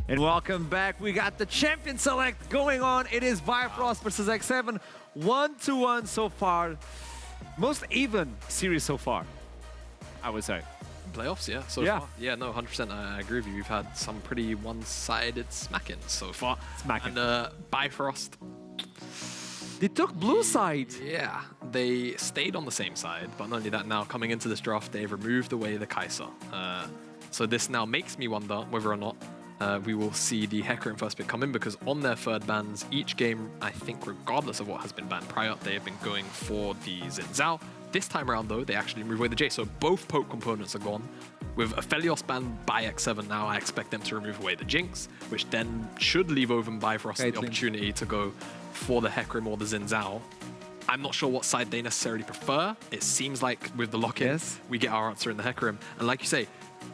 And welcome back. We got the champion select going on. It is Bifrost versus X7. 1-1 so far. Most even series so far, I would say. Playoffs, yeah, so far. Yeah, no, 100%. I agree with you. We've had some pretty one-sided smacking so far. Smacking. And Bifrost. They took blue side. Yeah, they stayed on the same side, but not only that, now coming into this draft, they've removed away the Kai'Sa. So this now makes me wonder whether or not we will see the Hecarim first pick come in, because on their third bans, each game, I think regardless of what has been banned prior, they have been going for the Xin Zhao. This time around though, they actually remove away the J, so both poke components are gone. With a Felios banned by X7 now, I expect them to remove away the Jinx, which then should leave open Bifrost the opportunity to go for the Hecarim or the Xin Zhao. I'm not sure what side they necessarily prefer. It seems like with the lock-in, we get our answer in the Hecarim. And like you say,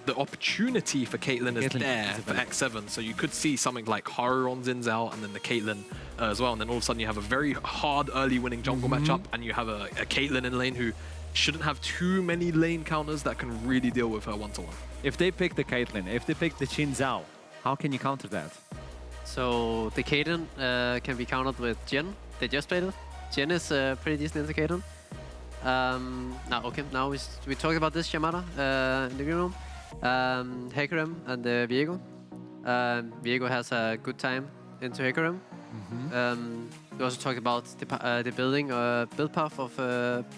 the opportunity for Caitlyn is there for X7, so you could see something like Haru on Xin Zhao and then the Caitlyn as well, and then all of a sudden you have a very hard early winning jungle matchup, and you have a Caitlyn in lane who shouldn't have too many lane counters that can really deal with her one-to-one. If they pick the Caitlyn, if they pick the Xin Zhao, how can you counter that? So the Caitlyn can be countered with Jhin. They just played it. Jhin is pretty decent into Caitlyn. Now we talked about this Yamada in the green room. Hecarim and Viego. Viego has a good time into Hecarim. We also talked about the build path of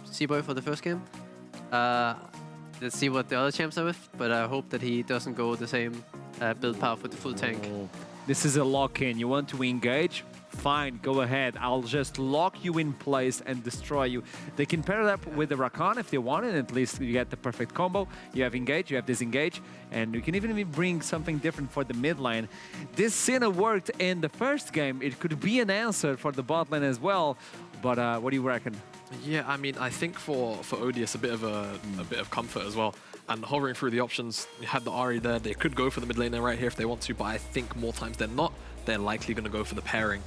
Seaboy for the first game. Let's see what the other champs are with, but I hope that he doesn't go the same build path with the full tank. This is a lock-in. You want to engage? Fine, go ahead. I'll just lock you in place and destroy you. They can pair it up with the Rakan if they want it. At least you get the perfect combo. You have engage, you have disengage, and you can even bring something different for the mid lane. This Senna worked in the first game. It could be an answer for the bot lane as well. But what do you reckon? Yeah, I mean, I think for Odious a bit of comfort as well. And hovering through the options, you had the Ahri there. They could go for the mid lane right here if they want to, but I think more times than not, they're likely going to go for the pairing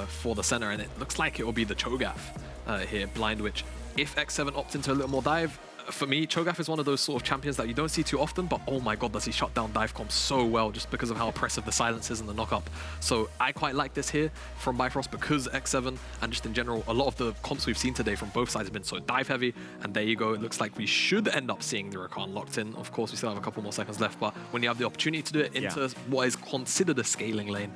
for the center, and it looks like it will be the Cho'Gath here, Blind Witch. If X7 opts into a little more dive, for me, Cho'Gath is one of those sort of champions that you don't see too often, but oh my god, does he shut down dive comp so well just because of how oppressive the silence is and the knock-up. So I quite like this here from Bifrost because X7, and just in general, a lot of the comps we've seen today from both sides have been so dive heavy, and there you go, it looks like we should end up seeing the Rakan locked in. Of course, we still have a couple more seconds left, but when you have the opportunity to do it into what is considered a scaling lane,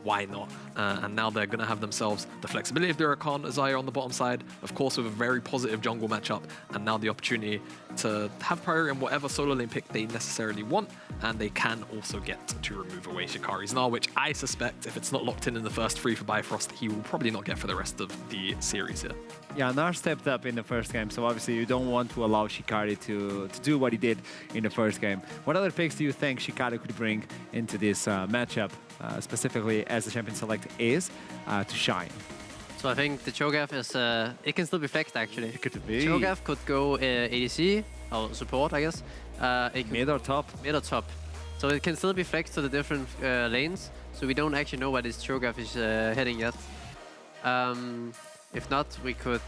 why not? And now they're going to have themselves the flexibility of the Rakan Azaya on the bottom side, of course with a very positive jungle matchup, and now the opportunity to have priority on whatever solo lane pick they necessarily want, and they can also get to remove away Shikari's Gnar, which I suspect, if it's not locked in the first 3 for Bifrost, he will probably not get for the rest of the series here. Yeah, Gnar stepped up in the first game, so obviously you don't want to allow Shikari to do what he did in the first game. What other picks do you think Shikari could bring into this matchup, specifically as the champion select is, to shine? So I think the Cho'Gath is, it can still be flexed actually. It could be. Cho'Gath could go ADC, or support I guess. Mid or top? Mid or top. So it can still be flexed to the different lanes, so we don't actually know where this Cho'Gath is heading yet. If not, we could...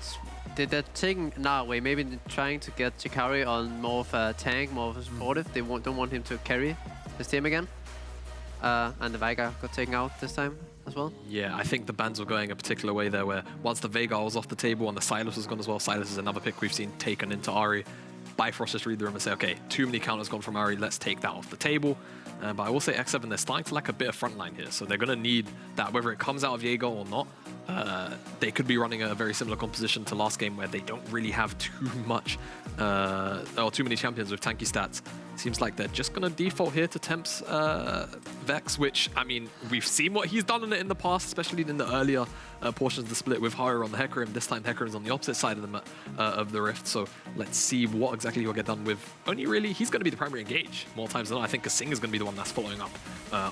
They're taking Gnar away, maybe trying to get Shikari on more of a tank, more of a supportive. They don't want him to carry his team again. And the Veigar got taken out this time as well. Yeah, I think the bans were going a particular way there, where once the Veigar was off the table and the Sylas was gone as well, Sylas is another pick we've seen taken into Ahri. Bifrost just read the room and say, okay, too many counters gone from Ahri, let's take that off the table. But I will say X7, they're starting to lack a bit of frontline here, so they're going to need that, whether it comes out of Jaeger or not. They could be running a very similar composition to last game where they don't really have too much, or too many champions with tanky stats. Seems like they're just going to default here to Temp's Vex, which, I mean, we've seen what he's done in the past, especially in the earlier portions of the split with Haru on the Hecarim. This time Hecarim's on the opposite side of the Rift, so let's see what exactly he'll get done with. Only really, he's going to be the primary engage more times than not. I think Kasing is going to be the one that's following up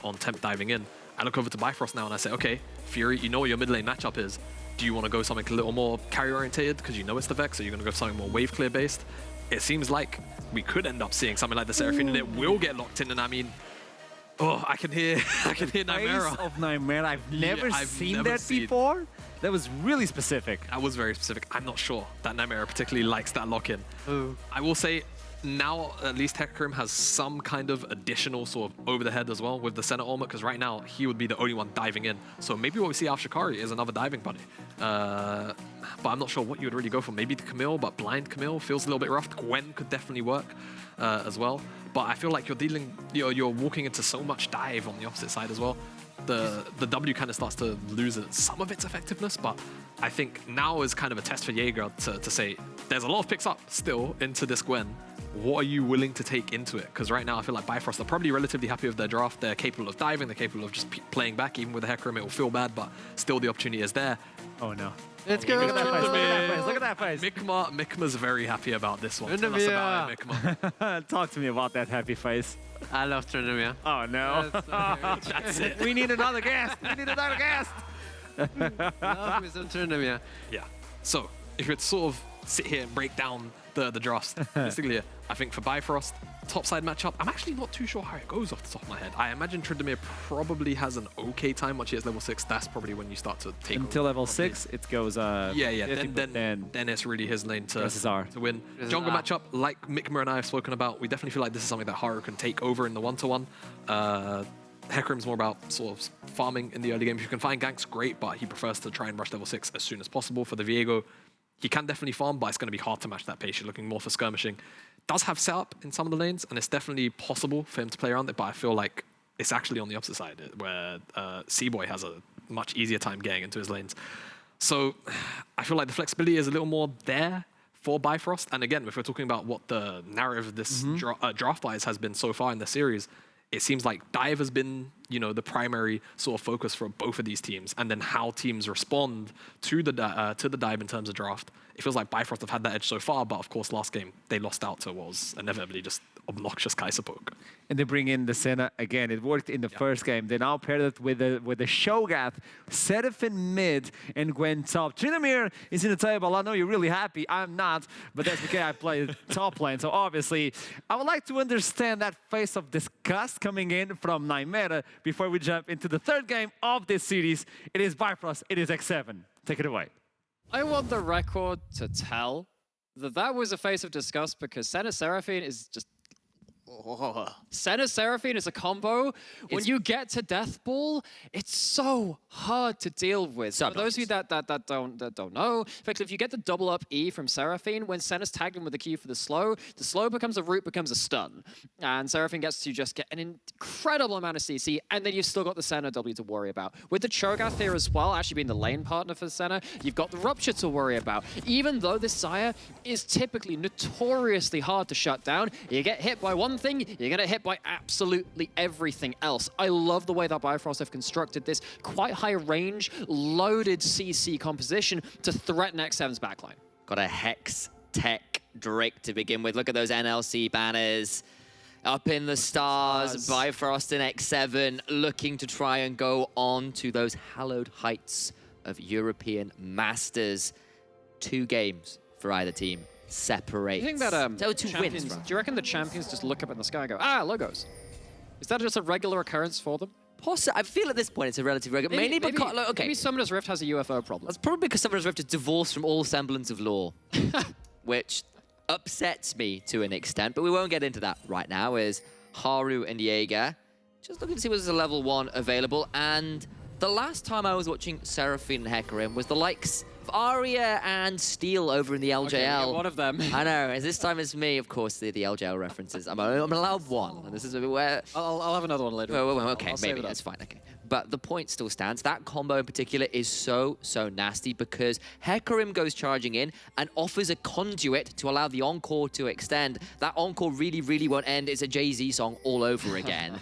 on Temp diving in. I look over to Bifrost now and I say, okay, Fury, you know what your mid lane matchup is. Do you want to go something a little more carry orientated because you know it's the Vex, or you're going to go something more wave clear based? It seems like we could end up seeing something like the Seraphine, and it will get locked in. And I mean, oh, I can hear Nymera. Face of Nymera. I've never seen that before. That was really specific. That was very specific. I'm not sure that Nymera particularly likes that lock in. I will say now at least Hecarim has some kind of additional sort of over the head as well with the center ultimate, because right now he would be the only one diving in. So maybe what we see after Shikari is another diving buddy. But I'm not sure what you would really go for. Maybe the Camille, but blind Camille feels a little bit rough. Gwen could definitely work as well. But I feel like you're walking into so much dive on the opposite side as well. The W kind of starts to lose some of its effectiveness, but I think now is kind of a test for Jaeger to say, there's a lot of picks up still into this Gwen. What are you willing to take into it? Because right now I feel like Bifrost are probably relatively happy with their draft. They're capable of diving, they're capable of just playing back. Even with the Hecarim, it will feel bad, but still the opportunity is there. Oh no. Let's go. Look at that face, look at that face, look at that face. Mikma's very happy about this one. Tell us about it, Mikma. Talk to me about that happy face. I love Trinamir. Oh no. That's it. We need another guest. We need another guest. Love me some Trinamir. Yeah. So if you'd sort of sit here and break down the drafts, basically, I think for Bifrost, topside matchup, I'm actually not too sure how it goes off the top of my head. I imagine Tryndamere probably has an okay time once he hits level 6. That's probably when you start to take Until over, level probably. 6, it goes. Then it's really his lane to win. Jungle matchup, like Mikma and I have spoken about, we definitely feel like this is something that Haru can take over in the 1-to-1. Hecarim's more about sort of farming in the early game. If you can find ganks, great, but he prefers to try and rush level 6 as soon as possible. For the Viego, he can definitely farm, but it's going to be hard to match that pace. You're looking more for skirmishing. Does have setup in some of the lanes, and it's definitely possible for him to play around it, but I feel like it's actually on the opposite side, where C-Boy has a much easier time getting into his lanes. So I feel like the flexibility is a little more there for Bifrost. And again, if we're talking about what the narrative of this draft-wise has been so far in the series, it seems like dive has been, the primary sort of focus for both of these teams, and then how teams respond to the dive in terms of draft. It feels like Bifrost have had that edge so far, but of course last game they lost out to what was inevitably just obnoxious Kai'Sa poke. And they bring in the Senna again. It worked in the first game. They now paired it with the Shogath, Seraphine mid, and Gwen top. Tryndamere is in the table. I know you're really happy. I'm not, but that's because I play top lane. So obviously, I would like to understand that face of disgust coming in from Nightmare before we jump into the third game of this series. It is Bifrost. It is X7. Take it away. I want the record to tell that was a face of disgust because Senna Seraphine is just... Senna Seraphine is a combo. When you get to Death Ball, it's so hard to deal with. For those of you that don't know, effectively, if you get the double up E from Seraphine, when Senna's tagged in with the Q for the slow becomes a root, becomes a stun. And Seraphine gets to just get an incredible amount of CC, and then you've still got the Senna W to worry about. With the Cho'Gath here as well, actually being the lane partner for Senna, you've got the Rupture to worry about. Even though this Sire is typically notoriously hard to shut down, you get hit by one thing, you're gonna hit by absolutely everything else. I love the way that Bifrost have constructed this quite high range, loaded CC composition to threaten X7's backline. Got a Hex Tech Drake to begin with. Look at those NLC banners. Up in the stars, Bifrost and X7 looking to try and go on to those hallowed heights of European Masters. 2 games for either team. Separate. Do you think that two champions, wins, do you reckon the champions just look up in the sky and go, logos? Is that just a regular occurrence for them? I feel at this point it's a relatively regular. Mainly because, maybe Summoner's Rift has a UFO problem. That's probably because Summoner's Rift is divorced from all semblance of lore, which upsets me to an extent, but we won't get into that right now, as Haru and Jaeger just looking to see whether there's a level 1 available. And the last time I was watching Seraphine and Hecarim was the likes of Arya and Steel over in the LJL. Okay, one of them. I know, as this time it's me, of course, the LJL references. I'm allowed one, and this is where... I'll have another one later. Okay, maybe that's fine, okay. But the point still stands. That combo in particular is so nasty because Hecarim goes charging in and offers a conduit to allow the encore to extend. That encore really won't end. It's a Jay-Z song all over again.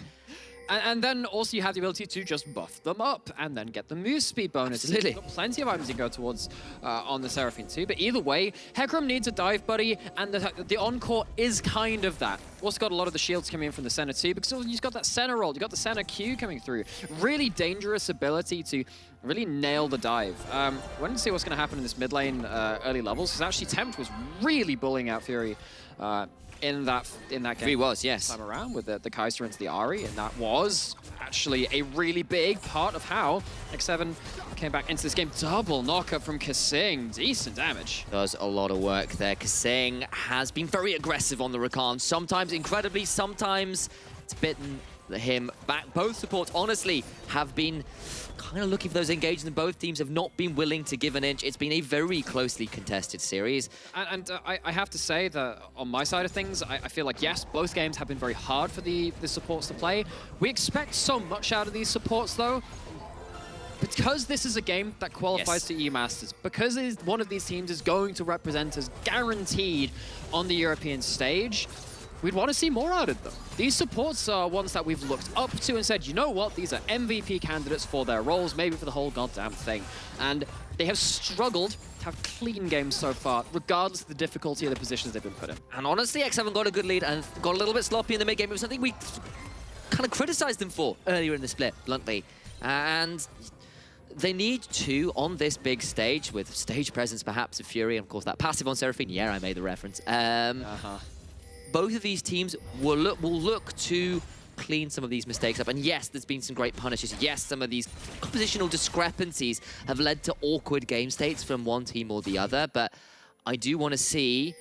And then also you have the ability to just buff them up and then get the move speed bonus. Absolutely. You've got plenty of items you go towards on the Seraphine too. But either way, Hecarim needs a dive buddy, and the Encore is kind of that. Also got a lot of the shields coming in from the center too, because you've got that center roll, you've got the center Q coming through. Really dangerous ability to really nail the dive. We're going to see what's going to happen in this mid lane early levels, because actually Tempt was really bullying out Fury in that game. He was, yes. Time around with the Kaiser into the Ahri, and that was actually a really big part of how X7 came back into this game. Double knockup from Kasing, decent damage. Does a lot of work there. Kasing has been very aggressive on the Rakan. Sometimes incredibly, sometimes it's bitten him back. Both supports, honestly, have been kind of looking for those engagements, and both teams have not been willing to give an inch. It's been a very closely contested series. And I have to say that on my side of things, I feel like, yes, both games have been very hard for the supports to play. We expect so much out of these supports, though. Because this is a game that qualifies to E-Masters, because one of these teams is going to represent us guaranteed on the European stage, we'd want to see more out of them. These supports are ones that we've looked up to and said, you know what, these are MVP candidates for their roles, maybe for the whole goddamn thing. And they have struggled to have clean games so far, regardless of the difficulty of the positions they've been put in. And honestly, X7 got a good lead and got a little bit sloppy in the mid game. It was something we kind of criticized them for earlier in the split, bluntly. And they need to, on this big stage, with stage presence perhaps of Fury, and of course that passive on Seraphine, yeah, I made the reference. Both of these teams will look to clean some of these mistakes up. And yes, there's been some great punishes. Yes, some of these compositional discrepancies have led to awkward game states from one team or the other, but I do want to see,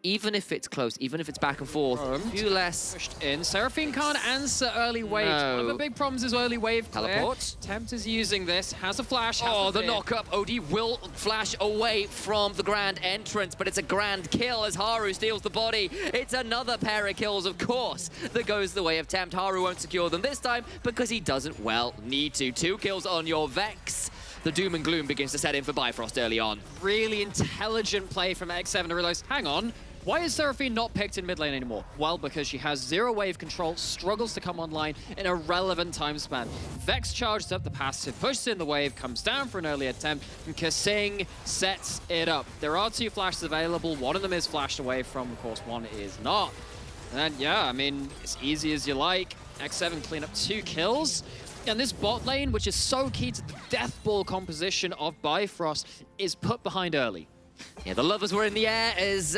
even if it's close, even if it's back and forth, a few less... Pushed in. Seraphine can't answer early wave. One of the big problems is early wave clear. Teleport. Tempt is using this, has a flash, has the knock-up. OD will flash away from the grand entrance, but it's a grand kill as Haru steals the body. It's another pair of kills, of course, that goes the way of Tempt. Haru won't secure them this time because he doesn't, well, need to. 2 kills on your Vex. The doom and gloom begins to set in for Bifrost early on. Really intelligent play from X7 to realize, hang on, why is Seraphine not picked in mid lane anymore? Well, because she has 0 wave control, struggles to come online in a relevant time span. Vex charges up the passive, pushes in the wave, comes down for an early attempt, and Kasing sets it up. There are 2 flashes available. One of them is flashed away from, of course, one is not. And yeah, I mean, as easy as you like. X7 clean up 2 kills. And this bot lane, which is so key to the death ball composition of Bifrost, is put behind early. Yeah, the lovers were in the air as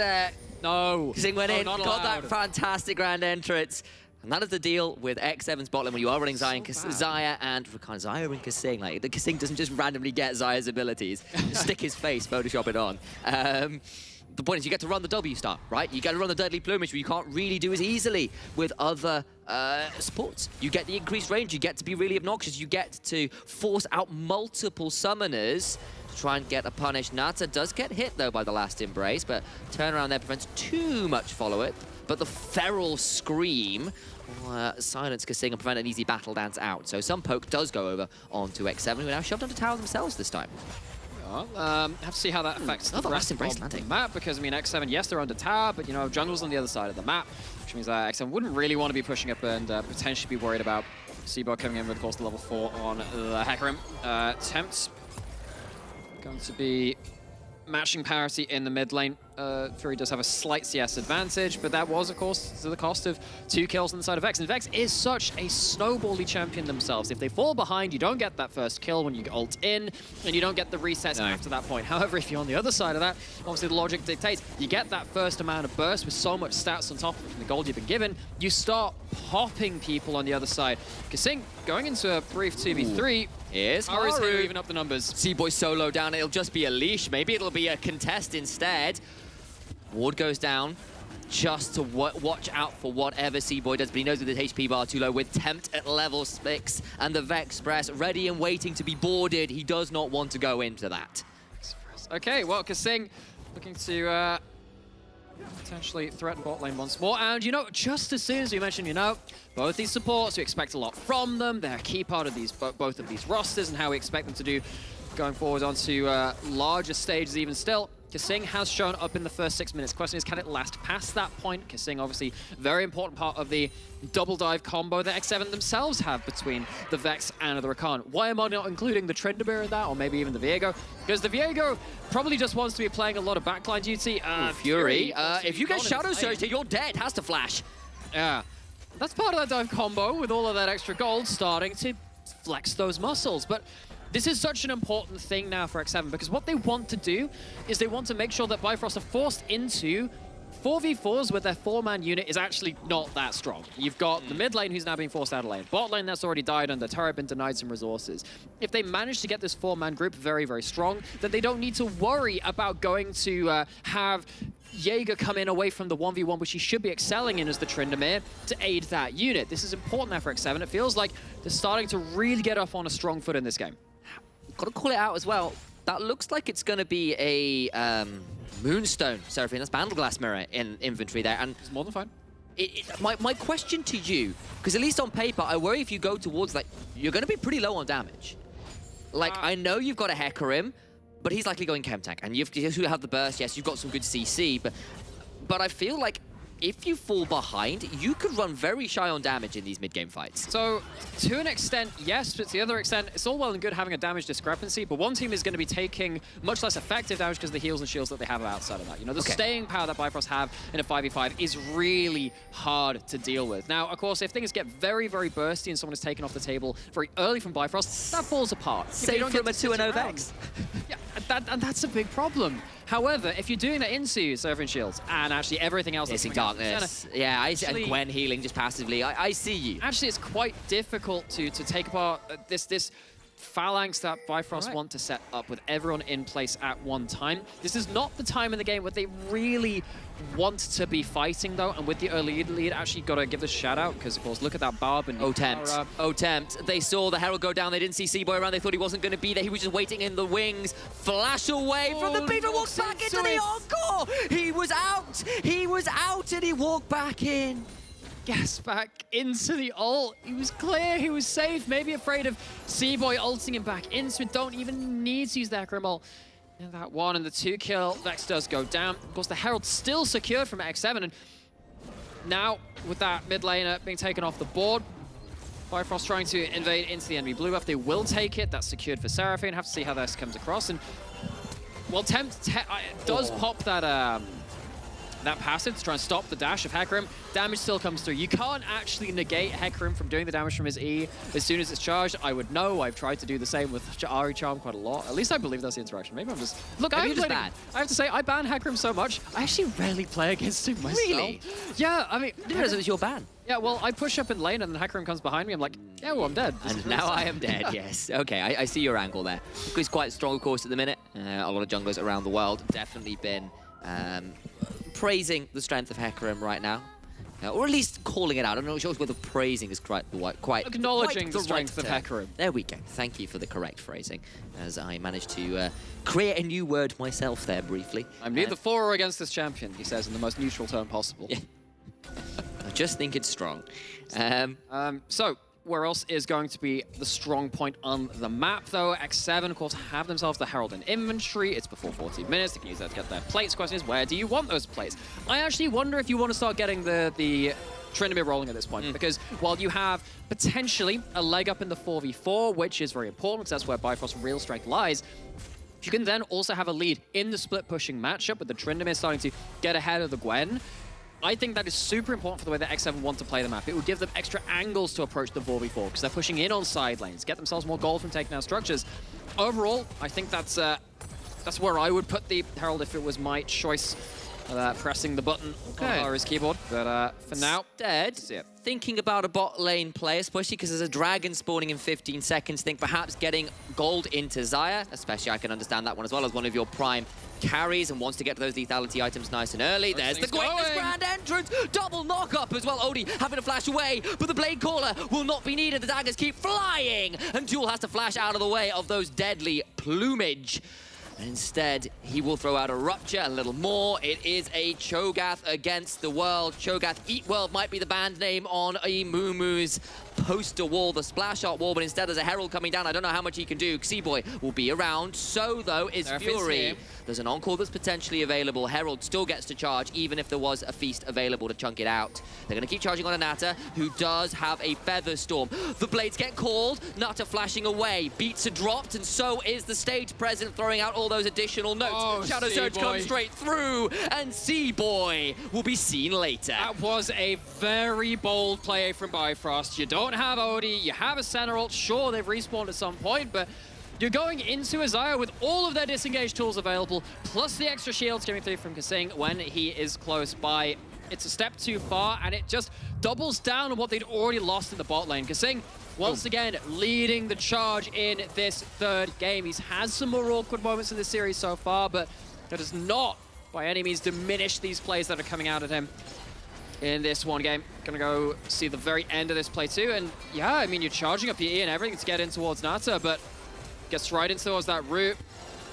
Kasing went in, got that fantastic grand entrance. And that is the deal with X7's bot lane when you are running Xayah and Rakan. Xayah and Kasing, like, the Kasing doesn't just randomly get Xayah's abilities. Stick his face, Photoshop it on. The point is you get to run the W star, right? You get to run the Deadly Plumage, but you can't really do as easily with other supports. You get the increased range, you get to be really obnoxious, you get to force out multiple summoners to try and get a punish. Nata does get hit, though, by the last embrace, but turnaround there prevents too much follow-it. But the feral scream silence Kasing and prevent an easy battle dance out. So some poke does go over onto X7, who are now shoved onto tower themselves this time. Have to see how that affects the rest of the map, because, I mean, X7, yes, they're under tower, but, you know, jungle's on the other side of the map, which means X7 wouldn't really want to be pushing up and potentially be worried about Seaboard coming in with, of course, the level 4 on the Hecarim. Tempt going to be matching parity in the mid lane. Fury does have a slight CS advantage, but that was, of course, to the cost of 2 kills on the side of Vex. And Vex is such a snowbally champion themselves. If they fall behind, you don't get that first kill when you ult in, and you don't get the resets after that point. However, if you're on the other side of that, obviously the logic dictates you get that first amount of burst with so much stats on top of the gold you've been given, you start popping people on the other side. Kasing going into a brief 2v3. Here's Haru's Haru. here to even up the numbers. Seaboy solo down, it'll just be a leash. Maybe it'll be a contest instead. Ward goes down just to watch out for whatever Seaboy does, but he knows with his HP bar too low, with Tempt at level 6 and the Vex Press ready and waiting to be boarded. He does not want to go into that. Okay, well, Kasing looking to potentially threaten bot lane once more. And, you know, just as soon as we mentioned, you know, both these supports, we expect a lot from them. They're a key part of these both of these rosters and how we expect them to do going forward onto larger stages even still. Kasing has shown up in the first 6 minutes. Question is, can it last past that point? Kasing, obviously, very important part of the double dive combo that X7 themselves have between the Vex and the Rakan. Why am I not including the Tryndamere in that, or maybe even the Viego? Because the Viego probably just wants to be playing a lot of backline duty. Fury, if you get Shadow Surge, you're dead. Has to flash. Yeah, that's part of that dive combo with all of that extra gold starting to flex those muscles. But this is such an important thing now for X7, because what they want to do is they want to make sure that Bifrost are forced into 4v4s with their 4-man unit is actually not that strong. You've got the mid lane who's now being forced out of lane. Bot lane that's already died under turret, been denied some resources. If they manage to get this 4-man group very, very strong, then they don't need to worry about going to have Jaeger come in away from the 1v1, which he should be excelling in as the Tryndamere, to aid that unit. This is important now for X7. It feels like they're starting to really get off on a strong foot in this game. Got to call it out as well. That looks like it's going to be a Moonstone Seraphine. That's Bandleglass Mirror in inventory there. And It's more than fine. my question to you, because at least on paper, I worry if you go towards, like, you're going to be pretty low on damage. Like, I know you've got a Hecarim, but he's likely going Chem Tank. And you have the burst, yes, you've got some good CC, but I feel like if you fall behind, you could run very shy on damage in these mid-game fights. So, to an extent, yes, but to the other extent, it's all well and good having a damage discrepancy, but one team is going to be taking much less effective damage because of the heals and shields that they have outside of that. You know, the staying power that Bifrost have in a 5v5 is really hard to deal with. Now, of course, if things get very, very bursty and someone is taken off the table very early from Bifrost, that falls apart. Save from a 2-0 Vex. Yeah, and that's a big problem. However, if you're doing that into Seraphine Shields and actually everything else Missing that's coming out of the Darkness. center, Yeah, actually- and Gwen healing just passively. I see you. actually, it's quite difficult to take apart this phalanx that Bifrost want to set up with everyone in place at one time. This is not the time in the game where they really want to be fighting, though, and with the early lead, actually got to give this shout out, because, of course, look at that Barb and Tempt. They saw the Herald go down. They didn't see Seaboy around. They thought he wasn't going to be there. He was just waiting in the wings. Flash away from the beat and walks back into the encore. He was out. He was out and he walked back in. Gas back into the ult. He was clear, he was safe, maybe afraid of Seaboy ulting him back into it. Don't even need to use the Hecarim ult. And that 1 and the 2 kill, Vex does go down. Of course, the Herald's still secured from X7, and now with that mid laner being taken off the board, Bifrost trying to invade into the enemy blue buff. They will take it. That's secured for Seraphine. Have to see how this comes across. And well, Tempt does pop that passive to try and stop the dash of Hecarim. Damage still comes through. You can't actually negate Hecarim from doing the damage from his E as soon as it's charged. I would know. I've tried to do the same with Ari Charm quite a lot. At least I believe that's the interaction. Maybe I'm just... Look, I have to say, I ban Hecarim so much, I actually rarely play against him myself. Really? Yeah, I mean... I didn't realize it was your ban. Yeah, well, I push up in lane and then Hecarim comes behind me. I'm like, yeah, well, I'm dead. And now I am dead, yes. Okay, I see your angle there. He's quite strong, of course, at the minute. A lot of junglers around the world definitely been praising the strength of Hecarim right now. Or at least calling it out. I'm not sure whether praising is quite acknowledging the right strength of term. Hecarim. There we go. Thank you for the correct phrasing, as I managed to create a new word myself there briefly. I'm neither for or against this champion, he says in the most neutral tone possible. Yeah. I just think it's strong. So, where else is going to be the strong point on the map, though? X7, of course, have themselves the Herald in inventory. It's before 14 minutes. They can use that to get their plates. Question is, where do you want those plates? I actually wonder if you want to start getting the Tryndamere rolling at this point, because while you have potentially a leg up in the 4v4, which is very important, because that's where Bifrost's real strength lies, you can then also have a lead in the split-pushing matchup with the Tryndamere starting to get ahead of the Gwen. I think that is super important for the way that X7 want to play the map. It would give them extra angles to approach the 4v4 because they're pushing in on side lanes, get themselves more gold from taking down structures. Overall, I think that's where I would put the Herald if it was my choice. Pressing the button on Ari's keyboard, but for now, Instead, thinking about a bot lane play, especially because there's a dragon spawning in 15 seconds, think perhaps getting gold into Xayah, especially I can understand that one as well as one of your prime carries and wants to get to those lethality items nice and early. There's the greatness grand entrance, double knock up as well. Odie having to flash away, but the blade caller will not be needed. The daggers keep flying, and Jewel has to flash out of the way of those deadly plumage. And instead, he will throw out a Rupture, a little more. It is a Cho'Gath against the world. Cho'Gath Eat World might be the band name on Amumu's poster wall, the splash art wall, but instead there's a Herald coming down. I don't know how much he can do. Seaboy will be around. So, though, is Fury. There's an encore that's potentially available. Herald still gets to charge, even if there was a feast available to chunk it out. They're going to keep charging on a Nata, who does have a Feather Storm. The blades get called. Nata flashing away. Beats are dropped, and so is the stage present, throwing out all those additional notes. Shadow Surge comes straight through, and Seaboy will be seen later. That was a very bold play from Bifrost. You don't have Odie, you have a center ult. Sure, they've respawned at some point, but you're going into Azaya with all of their disengage tools available, plus the extra shields coming through from Kasing when he is close by. It's a step too far, and it just doubles down on what they'd already lost in the bot lane. Kasing, once again, leading the charge in this third game. He's had some more awkward moments in the series so far, but that does not, by any means, diminish these plays that are coming out at him in this one game. Gonna go see the very end of this play too, and yeah, I mean, you're charging up your E and everything to get in towards Nata, but gets right in towards that root,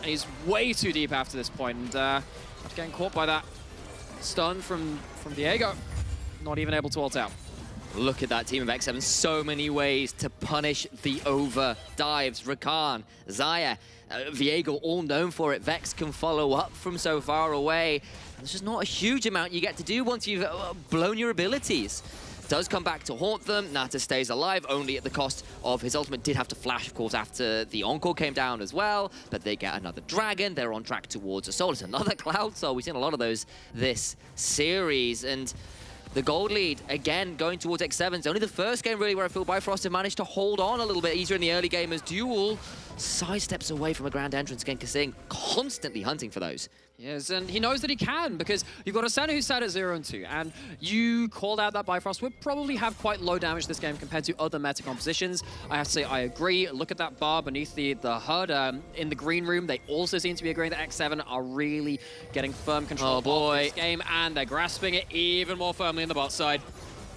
and he's way too deep after this point, and after getting caught by that stun from Viego, not even able to ult out. Look at that team of X7. So many ways to punish the over dives. Rakan, Xayah, Viego, all known for it. Vex can follow up from so far away. And there's just not a huge amount you get to do once you've blown your abilities. Does come back to haunt them. Nata stays alive, only at the cost of his ultimate. Did have to flash, of course, after the Encore came down as well. But they get another Dragon. They're on track towards a Soul. It's another Cloud Soul. We've seen a lot of those this series. And the gold lead, again, going towards X7. It's only the first game, really, where I feel Bifrost have managed to hold on a little bit easier in the early game as Duel sidesteps away from a grand entrance again. Kasing constantly hunting for those. Yes, and he knows that he can, because you've got a Senna who's sat at 0 and 2, and you called out that Bifrost would probably have quite low damage this game compared to other meta compositions. I have to say, I agree. Look at that bar beneath the HUD. In the green room, they also seem to be agreeing that X7 are really getting firm control of this game, and they're grasping it even more firmly in the bot side.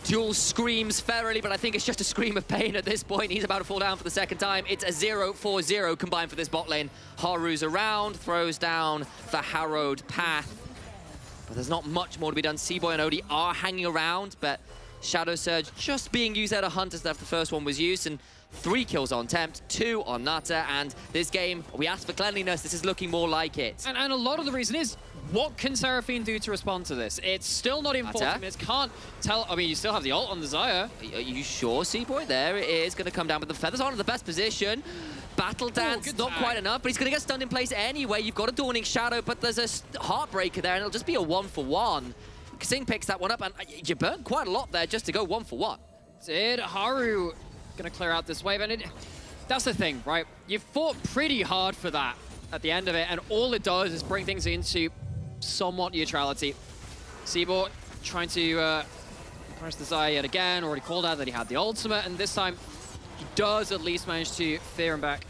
Duel screams ferally, but I think it's just a scream of pain at this point. He's about to fall down for the second time. It's a 0-4-0 combined for this bot lane. Haru's around, throws down the harrowed path. But there's not much more to be done. Seaboy and Odie are hanging around, but Shadow Surge just being used at a hunt as the first one was used, and 3 kills on Tempt, 2 on Nata, and this game, we asked for cleanliness. This is looking more like it. And a lot of the reason is, what can Seraphine do to respond to this? It's still not in 40 minutes. Can't tell. I mean, you still have the ult on the Xayah. Are you sure, Seaboy? There it is, going to come down, but the Feathers aren't in the best position. Battle Dance, not quite enough, but he's going to get stunned in place anyway. You've got a Dawning Shadow, but there's a Heartbreaker there, and it'll just be a 1-for-1. Kasing picks that one up, and you burnt quite a lot there just to go 1-for-1. Did Haru going to clear out this wave, and that's the thing, right? You fought pretty hard for that at the end of it, and all it does is bring things into somewhat neutrality. Seaboard trying to punish the Xayah yet again, already called out that he had the ultimate, and this time he does at least manage to fear him back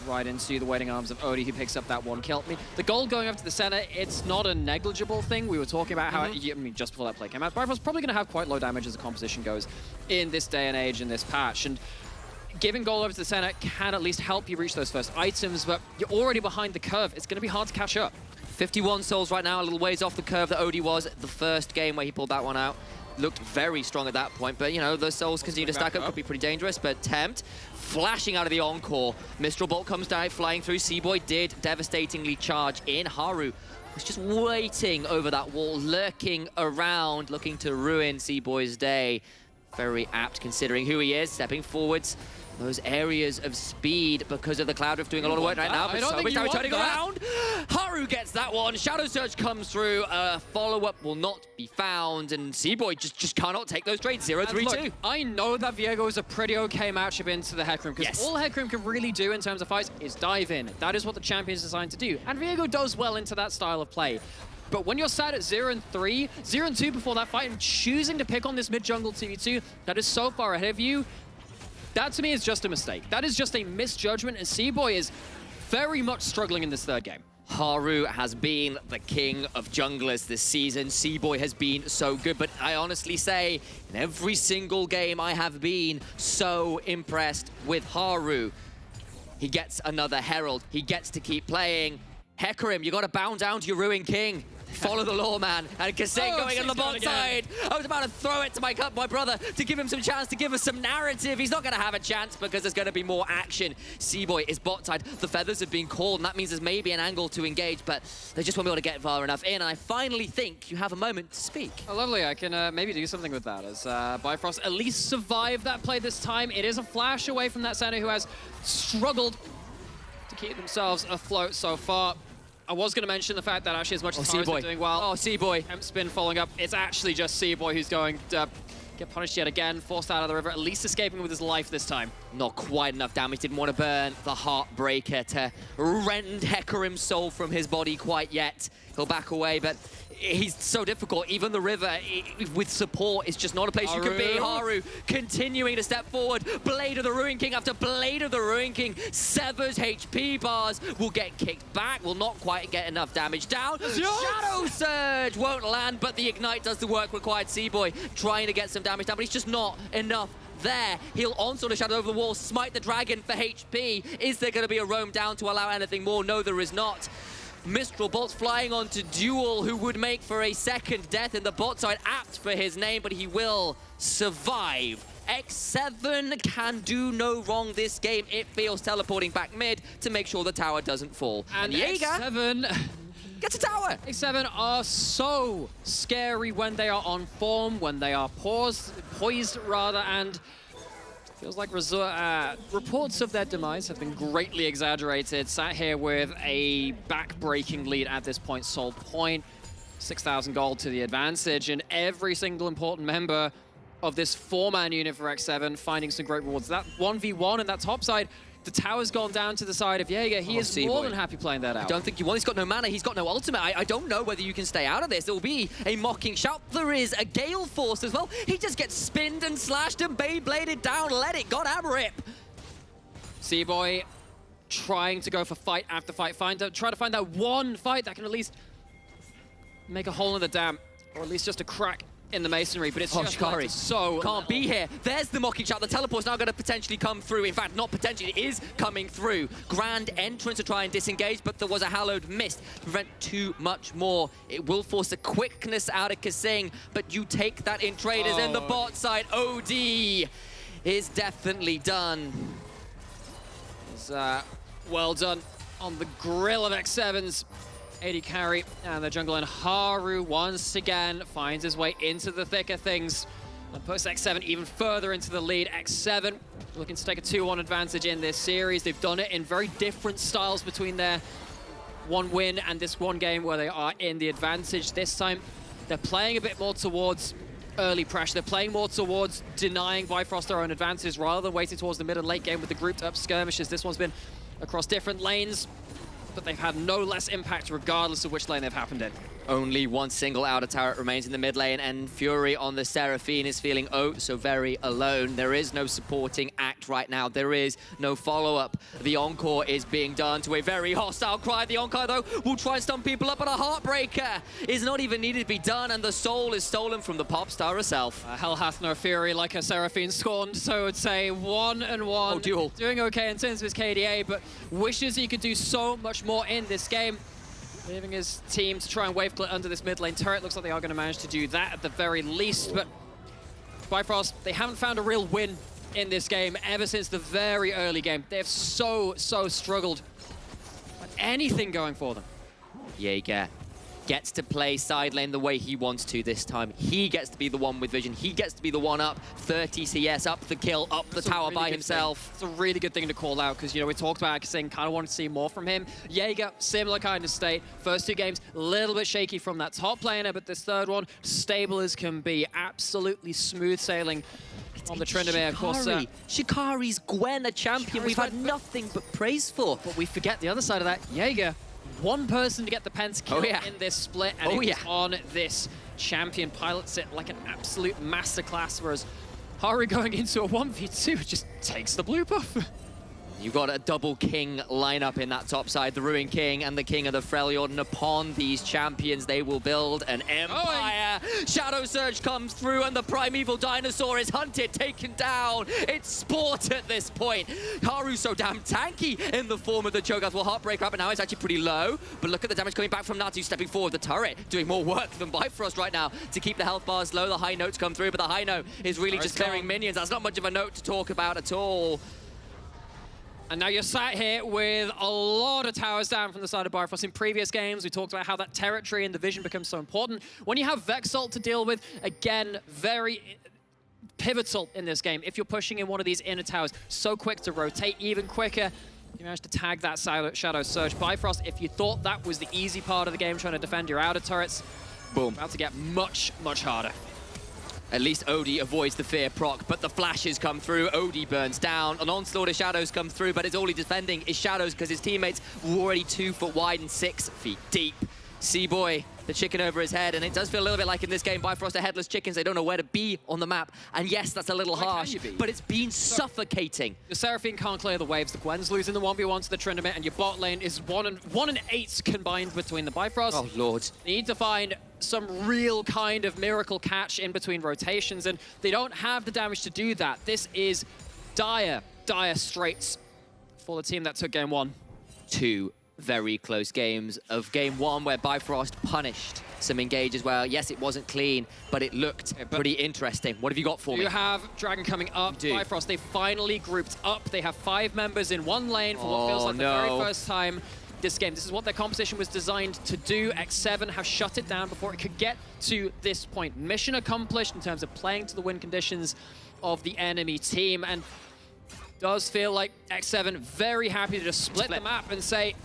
right into the waiting arms of Odie, who picks up that one kill. I mean, the gold going up to the center, it's not a negligible thing. We were talking about how, I mean, just before that play came out, Bifrost's probably going to have quite low damage as the composition goes in this day and age, in this patch. And giving gold over to the center can at least help you reach those first items, but you're already behind the curve. It's going to be hard to catch up. 51 souls right now, a little ways off the curve that Odie was the first game where he pulled that one out. Looked very strong at that point, but you know, those souls continue to stack up, could be pretty dangerous. But Tempt, flashing out of the Encore. Mistral Bolt comes down, flying through. Seaboy did devastatingly charge in. Haru was just waiting over that wall, lurking around, looking to ruin Seaboy's day. Very apt considering who he is, stepping forwards. Those areas of speed because of the Cloud Rift doing a lot of work right now, but so much damage turning around. Haru gets that one. Shadow Surge comes through. Follow-up will not be found, and Seaboy just cannot take those trades. 0-3-2. I know that Viego is a pretty okay matchup into the Heck Room, because all Heck Room can really do in terms of fights is dive in. That is what the champion is designed to do, and Viego does well into that style of play. But when you're sat at 0-3, 0-2 before that fight, and choosing to pick on this mid-jungle TV2 that is so far ahead of you, that to me is just a mistake. That is just a misjudgment, and Seaboy is very much struggling in this third game. Haru has been the king of junglers this season. Seaboy has been so good, but I honestly say, in every single game I have been so impressed with Haru. He gets another Herald. He gets to keep playing. Hecarim, you got to bow down to your Ruin King. Follow the law, man. And Kasing going on the bot side. I was about to throw it to my brother to give him some chance, to give us some narrative. He's not going to have a chance because there's going to be more action. Seaboy is bot side. The feathers have been called, and that means there's maybe an angle to engage, but they just won't be able to get far enough in. And I finally think you have a moment to speak. Oh, lovely. I can maybe do something with that as Bifrost at least survived that play this time. It is a flash away from that center who has struggled to keep themselves afloat so far. I was going to mention the fact that actually as much as Haru's been doing well, Seaboy. Temp's been following up. It's actually just Seaboy who's going get punished yet again, forced out of the river, at least escaping with his life this time. Not quite enough damage. Didn't want to burn the Heartbreaker to rend Hecarim's soul from his body quite yet. He'll back away, but he's so difficult. Even the river with support is just not a place you can be. Haru continuing to step forward. Blade of the Ruin King after Blade of the Ruin King severs HP bars. Will get kicked back. Will not quite get enough damage down. Shadow Surge won't land, but the Ignite does the work required. Seaboy trying to get some damage down, but it's just not enough there. He'll onslaught a Shadow over the wall, smite the dragon for HP. Is there going to be a roam down to allow anything more? No, there is not. Mistral bolts flying onto Duel, who would make for a second death in the bot side, apt for his name, but he will survive. X7 can do no wrong this game. It feels teleporting back mid to make sure the tower doesn't fall. And Jaeger X7 gets a tower. X7 are so scary when they are on form, when they are poised rather, and feels like reports of their demise have been greatly exaggerated. Sat here with a back-breaking lead at this point, sole point, 6,000 gold to the advantage, and every single important member of this 4-man unit for X7 finding some great rewards. That 1v1 and that top side, the tower's gone down to the side of Jaeger. He is more than happy playing that out. I don't think you want. He's got no mana. He's got no ultimate. I don't know whether you can stay out of this. There will be a mocking shout. There is a Gale Force as well. He just gets spinned and slashed and Beybladed down. Let it. Goddamn rip. Seaboy trying to go for fight after fight. Try to find that one fight that can at least make a hole in the dam, or at least just a crack in the masonry, but it's just Shikari so can't be here. There's the mocking shot. The teleport's now going to potentially come through. In fact, not potentially, it is coming through. Grand entrance to try and disengage, but there was a hallowed mist to prevent too much more. It will force a quickness out of Kasing, but you take that in traders and the bot side. OD is definitely done. It's, well done on the grill of X7's 80 carry, and the jungle and Haru once again finds his way into the thick of things and puts X7 even further into the lead. X7 looking to take a 2-1 advantage in this series. They've done it in very different styles between their one win and this one game where they are in the advantage. This time they're playing a bit more towards early pressure. They're playing more towards denying Bifrost their own advantage rather than waiting towards the mid and late game with the grouped up skirmishes. This one's been across different lanes, but they've had no less impact regardless of which lane they've happened in. Only one single outer turret remains in the mid lane, and Fury on the Seraphine is feeling oh so very alone. There is no supporting act right now. There is no follow-up. The Encore is being done to a very hostile Cry. The Encore, though, will try and stun people up, but a Heartbreaker is not even needed to be done, and the soul is stolen from the pop star herself. Hell hath no fury like a Seraphine scorned, so I would say 1-1. Oh, Duel. Doing okay in terms of his KDA, but wishes he could do so much more in this game. Leaving his team to try and wave clear under this mid lane turret. Looks like they are going to manage to do that at the very least, but Bifrost, they haven't found a real win in this game ever since the very early game. They have so struggled with anything going for them. Jaeger gets to play side lane the way he wants to this time. He gets to be the one with vision. He gets to be the one up. 30 CS, up the kill, up the tower by himself. It's a really good thing to call out because, you know, we talked about saying kind of wanted to see more from him. Jaeger, similar kind of state. First 2 games, a little bit shaky from that top laner, but this third one, stable as can be. Absolutely smooth sailing on the Tryndamere, of course. Shikari's Gwen, a champion we've had nothing but praise for. But we forget the other side of that. Jaeger, one person to get the pentakill in this split, and it's on this champion. Pilots it like an absolute masterclass, whereas Haru going into a 1v2 just takes the blue buff. You've got a double king lineup in that top side, the Ruin King and the King of the Freljord, and upon these champions they will build an empire. Shadow Surge comes through and the primeval dinosaur is hunted, taken down. It's sport at this point. Haru's so damn tanky in the form of the Cho'Gath. Will Heartbreaker up, and now it's actually pretty low, but look at the damage coming back from Natu, stepping forward. The turret doing more work than Bifrost right now to keep the health bars low. The high notes come through, but the high note is really just clearing minions. That's not much of a note to talk about at all. And now you're sat here with a lot of towers down from the side of Bifrost. In previous games, we talked about how that territory and the vision becomes so important. When you have Vexalt to deal with, again, very pivotal in this game. If you're pushing in one of these inner towers, so quick to rotate, even quicker. You managed to tag that Shadow Surge. Bifrost, if you thought that was the easy part of the game, trying to defend your outer turrets, boom, about to get much harder. At least Odie avoids the fear proc, but the flashes come through. Odie burns down. An onslaught of shadows come through, but it's all he's defending is shadows because his teammates were already 2 foot wide and 6 feet deep. C-Boy, the chicken over his head, and it does feel a little bit like in this game, Bifrost are headless chickens. They don't know where to be on the map. And yes, that's a little harsh, but it's been suffocating. The Seraphine can't clear the waves. The Gwen's losing the 1v1 to the Tryndamere, and your bot lane is 1 and 8 combined between the Bifrost. Oh, Lord. They need to find some real kind of miracle catch in between rotations, and they don't have the damage to do that. This is dire straits for the team that took game 1. 2 very close games of game 1 where Bifrost punished some engages where, yes, it wasn't clean, but it looked pretty interesting. What have you got for me? You have Dragon coming up. Bifrost, they finally grouped up. They have 5 members in one lane for what feels like the very first time this game. This is what their composition was designed to do. X7 have shut it down before it could get to this point. Mission accomplished in terms of playing to the win conditions of the enemy team, and does feel like X7 very happy to just split the map and say,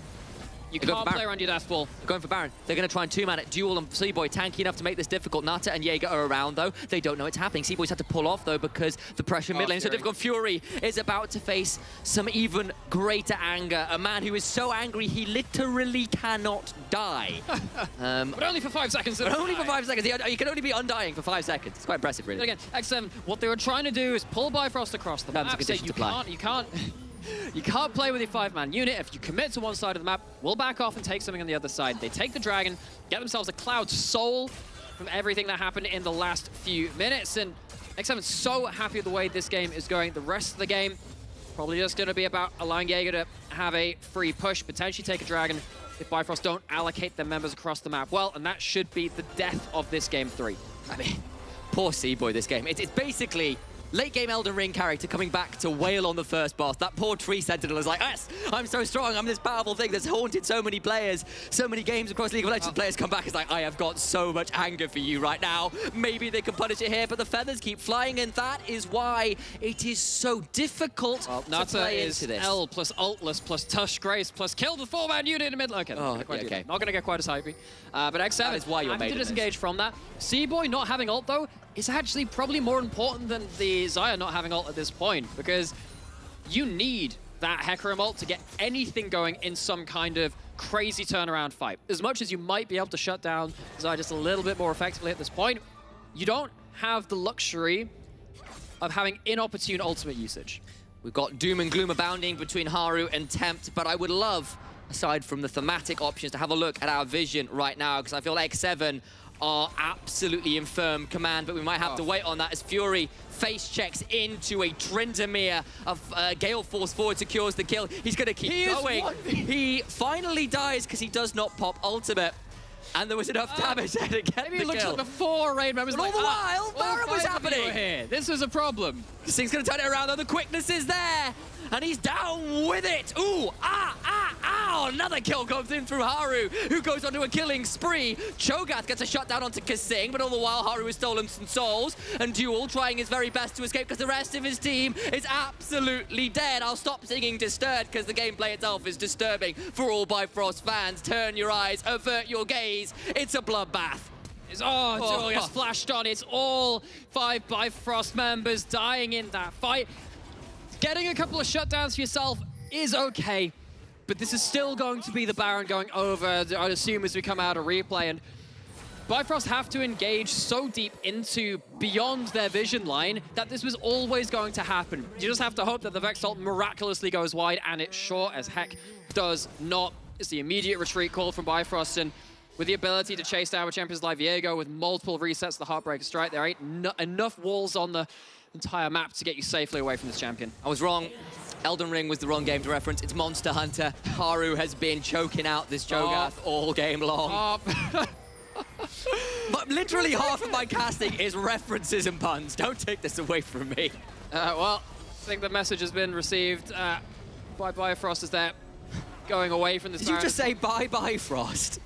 you can't play around your death ball. They're going for Baron. They're going to try and 2-man it. Duel and C-Boy tanky enough to make this difficult. Nata and Jaeger are around, though. They don't know it's happening. C-Boy's had to pull off, though, because the pressure mid lane is so difficult. Fury is about to face some even greater anger. A man who is so angry, he literally cannot die. But only for 5 seconds. But only for 5 seconds. He can only be undying for 5 seconds. It's quite impressive, really. But again, X7, what they were trying to do is pull Bifrost across the map. So you can't play with your 5-man unit. If you commit to one side of the map, we'll back off and take something on the other side. They take the Dragon, get themselves a Cloud Soul from everything that happened in the last few minutes. And X7's so happy with the way this game is going. The rest of the game, probably just going to be about allowing Jaeger to have a free push, potentially take a Dragon if Bifrost don't allocate their members across the map well. And that should be the death of this game 3. I mean, poor C-Boy this game. It's basically late game Elden Ring character coming back to wail on the first boss. That poor tree sentinel is like, yes, I'm so strong, I'm this powerful thing that's haunted so many players, so many games across League of Legends. Players come back, it's like, I have got so much anger for you right now. Maybe they can punish it here, but the feathers keep flying, and that is why it is so difficult to play into this. L plus ultless plus Tush Grace plus kill the 4-man unit in the middle. Okay, okay. Not going to get quite as hypey. But X7 is why you're made to disengage from that. C-Boy not having ult, though, is actually probably more important than the Xayah not having ult at this point, because you need that Hecarim ult to get anything going in some kind of crazy turnaround fight. As much as you might be able to shut down Xayah just a little bit more effectively at this point, you don't have the luxury of having inopportune ultimate usage. We've got doom and gloom abounding between Haru and Tempt, but I would love, aside from the thematic options, to have a look at our vision right now, because I feel like X7 are absolutely in firm command, but we might have to wait on that as Fury face checks into a Tryndamere. Gale Force forward secures the kill. He's going to keep going. He finally dies because he does not pop ultimate. And there was enough damage there to get the kill. Maybe it looks like the 4 raid members. But all the while, Baron was happening. Here. This was a problem. This thing's going to turn it around, though. The quickness is there. And he's down with it. Ooh, ow. Another kill comes in through Haru, who goes onto a killing spree. Cho'Gath gets a shutdown onto Kasing, but all the while, Haru has stolen some souls. And Duel trying his very best to escape because the rest of his team is absolutely dead. I'll stop singing Disturbed because the gameplay itself is disturbing for all Bifrost fans. Turn your eyes, avert your gaze. It's a bloodbath. Duel gets flashed on. It's all 5 Bifrost members dying in that fight. Getting a couple of shutdowns for yourself is okay, but this is still going to be the Baron going over, I'd assume, as we come out of replay. And Bifrost have to engage so deep into beyond their vision line that this was always going to happen. You just have to hope that the Vex ult miraculously goes wide, and it sure as heck does not. It's the immediate retreat call from Bifrost, and with the ability to chase down with champions like Viego with multiple resets of the Heartbreaker Strike, there ain't enough walls on the entire map to get you safely away from this champion. I was wrong. Elden Ring was the wrong game to reference. It's Monster Hunter. Haru has been choking out this Cho'Gath all game long. But literally half of my casting is references and puns. Don't take this away from me. Well, I think the message has been received by Bifrost as they're going away from this. Did you just say bye-bye, Frost?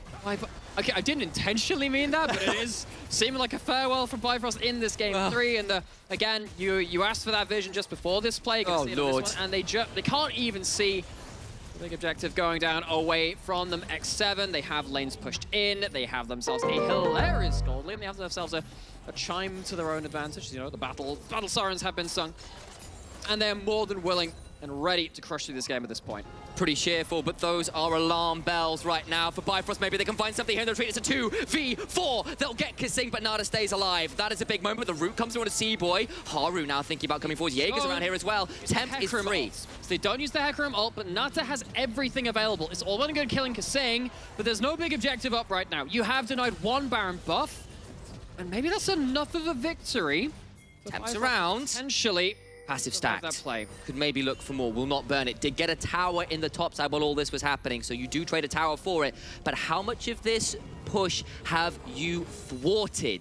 Okay, I didn't intentionally mean that, but it is seeming like a farewell from Bifrost in this game 3. And again, you asked for that vision just before this play. Oh, Lord. This one, and they can't even see Big objective going down away from them. X7, they have lanes pushed in. They have themselves a hilarious gold lane. They have themselves a chime to their own advantage. You know, the battle sirens have been sung. And they're more than willing and ready to crush through this game at this point. Pretty cheerful, but those are alarm bells right now for Bifrost. Maybe they can find something here in the retreat. It's a 2v4. They'll get Kissing, but Nada stays alive. That is a big moment. The root comes through on a C-Boy. Haru now thinking about coming forward. Jaeger's around here as well. Temp is free. So they don't use the Hecarim ult, but Nata has everything available. It's all well and good killing Kissing, but there's no big objective up right now. You have denied one Baron buff, and maybe that's enough of a victory. Temp's around. Potentially. Passive That stacked. play. Could maybe look for more. Will not burn it. Did get a tower in the top side while all this was happening, so you do trade a tower for it. But how much of this push have you thwarted?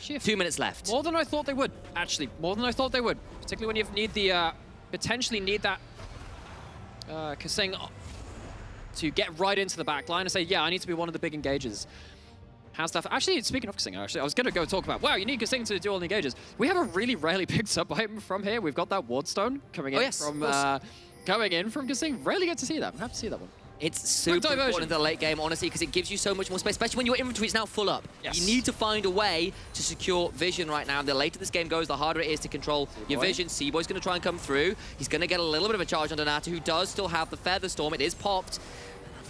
Shift. 2 minutes left. More than I thought they would, actually. More than I thought they would. Particularly when you need the, potentially need that Kissing to get right into the back line and say, yeah, I need to be one of the big engagers. How's that? Actually, speaking of Kissing, I was going to go talk about, wow, you need Kissing to do all the engages. We have a really rarely picked sub item from here. We've got that Wardstone coming in from Kissing. Rarely get to see that. I'm happy to see that one. It's super important in the late game, honestly, because it gives you so much more space, especially when your inventory is now full up. Yes. You need to find a way to secure vision right now. And the later this game goes, the harder it is to control your vision. C-Boy's going to try and come through. He's going to get a little bit of a charge on Nata, who does still have the Feather Storm. It is popped.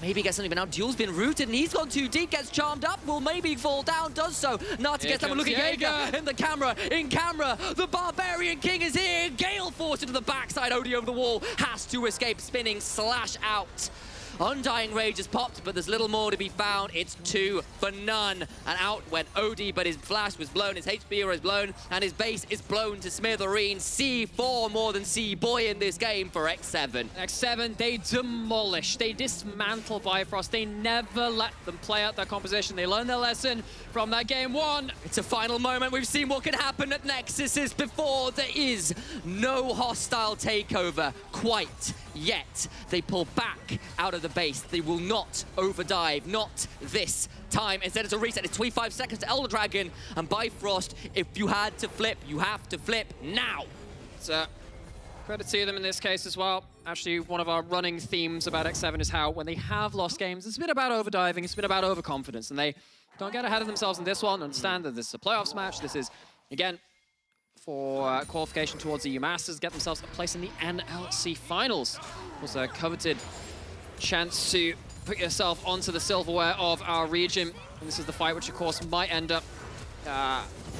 Maybe gets something, but now Duel's been rooted and he's gone too deep, gets charmed up, will maybe fall down, does so. Nata gets someone, look at Jaeger in camera, the Barbarian King is here, Gale forced into the backside, Odie over the wall, has to escape, spinning, slash out. Undying Rage has popped, but there's little more to be found. It's 2 for none. And out went Odie, but his flash was blown, his HP was blown, and his base is blown to smithereens. C4 more than C-Boy in this game for X7. X7, they demolish, they dismantle Bifrost. They never let them play out their composition. They learned their lesson from that game one. It's a final moment. We've seen what can happen at Nexuses before. There is no hostile takeover quite yet. They pull back out of the base. They will not overdive, not this time. Instead, it's a reset. It's 25 seconds to Elder Dragon. And Bifrost, if you had to flip, you have to flip now. So, credit to them in this case as well. Actually, one of our running themes about X7 is how when they have lost games, it's been about overdiving, it's been about overconfidence, and they don't get ahead of themselves in this one. Understand that this is a playoffs match. This is, again, for qualification towards the EU Masters, get themselves a place in the NLC finals. Was a coveted chance to put yourself onto the silverware of our region. And this is the fight which, of course, might end up...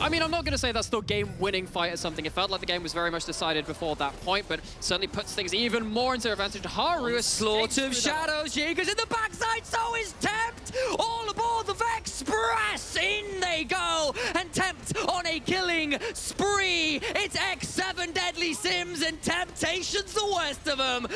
I mean, I'm not going to say that's the game-winning fight or something. It felt like the game was very much decided before that point, but certainly puts things even more into their advantage. Haru is Slaughter of Shadows. Jaeger's in the backside, so is Tempt. All aboard the Vexpress. In they go. And Tempt on a killing spree. It's X7 Deadly Sims, and Temptation's the worst of them.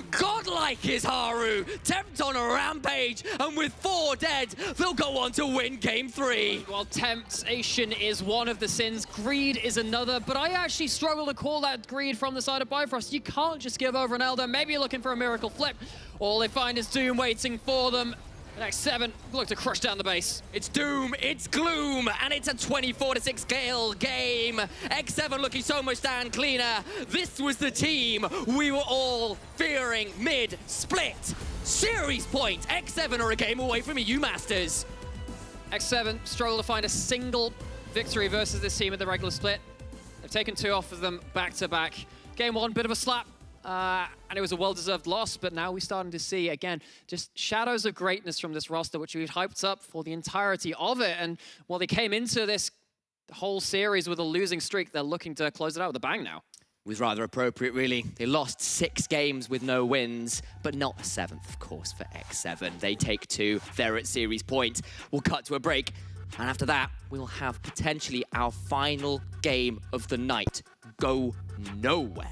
Godlike is Haru. Tempt on a rampage, and with 4 dead, they'll go on to win game 3. Well, temptation is one of the sins. Greed is another, but I actually struggle to call that greed from the side of Bifrost. You can't just give over an Elder. Maybe you're looking for a miracle flip. All they find is Doom waiting for them. The next 7 look to crush down the base. It's Doom, it's Gloom, and it's a 24-6 Gale game. X7 looking so much down cleaner. This was the team we were all fearing mid-split. Series point. X7 are a game away from EU Masters. X7 struggle to find a single victory versus this team in the regular split. They've taken 2 off of them back-to-back. Game 1, bit of a slap. And it was a well-deserved loss, but now we're starting to see, again, just shadows of greatness from this roster, which we'd hyped up for the entirety of it. And while they came into this whole series with a losing streak, they're looking to close it out with a bang now. It was rather appropriate, really. They lost 6 games with no wins, but not the 7th, of course, for X7. They take 2. They're at series point. We'll cut to a break. And after that, we'll have potentially our final game of the night. Go nowhere.